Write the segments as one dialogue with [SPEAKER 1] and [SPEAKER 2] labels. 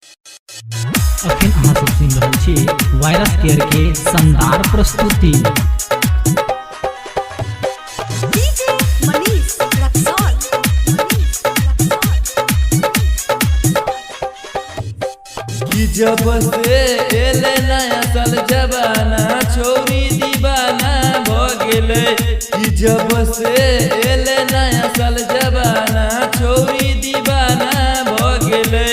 [SPEAKER 1] अखन अहाँ सब सुनि रहल छी वायरस केयर के शानदार प्रस्तुति।
[SPEAKER 2] जब से एले नया साल जबाना छोरी दीवाना भ गेले। जब से एले नया साल जबाना छोरी दीवाना भ गेले।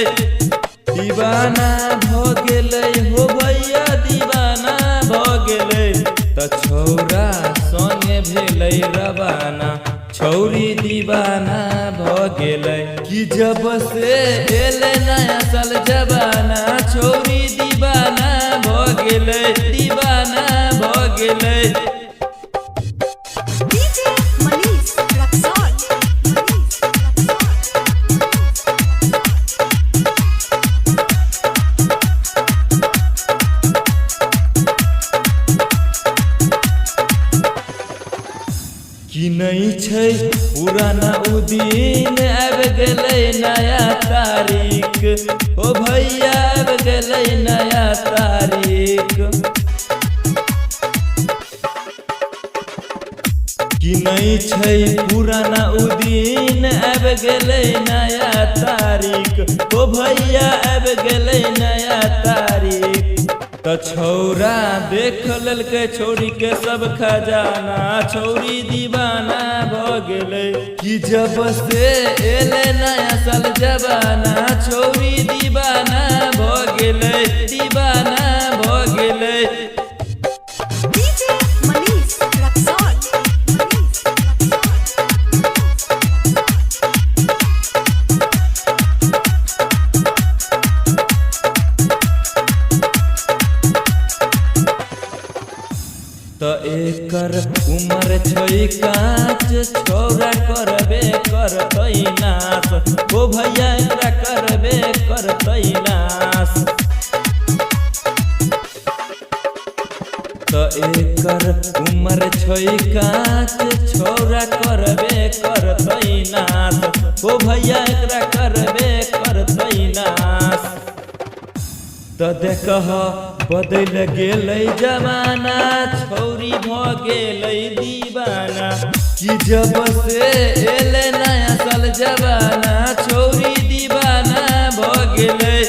[SPEAKER 2] दीवाना भ गेले हो भैया दीवाना भ गेले। त छौरा संगे भेलै रवाना छौरी दीवाना भ गेले। कि जब से एले नया साल जबाना छौरी दीवाना भ गेले। दीवाना भ गेले। कि नहीं छै पुराना उ दिन आबि गेलै नया तारीख। ओ भैया आबि गेलै नया तारीख। कि नहीं छै पुराना उ दिन आबि गेलै नया तारीख। ओ भैया आबि गेलै नया तारीख। त छौरा देख लेलकै छौरी के सब खजाना छौरी दीवाना भ गेलै। कि जब से एले नया साल जबाना छौरी दीवाना भ गेलै। दीवाना भ गेलै। त एकर उम्र छै काच छौरा करबे करतै नाश। ओ भैया एकरा करबे करतै नाश। त एकर उम्र छै काच छौरा करबे करतै नाश। ओ भैया एकरा करबे करतै नाश। त देखह बदल गेलै जमाना छौरी भ गेलै दीवाना। कि जब से एले नया साल जबाना छौरी दीवाना भ गेलै।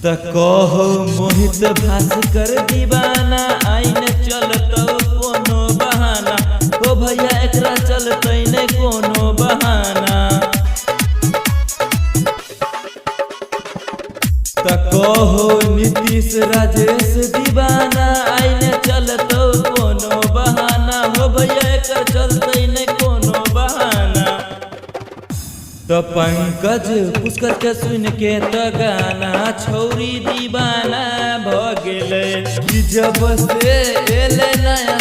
[SPEAKER 2] त कहो मोहित भास्कर दीवाना आइन चलतौ कोनो बहाना। ओ भैया एकरा चलतै नै कोनो बहाना। त कहो नीतीश राजेश दीवाना आइन चलतौ कोनो बहाना। हो भैया एकर चलतै नै कोनो बहाना। त पंकज पुष्कर के सुन के त गाना छौरी दीवाना भ गेलै। कि जब से एले नया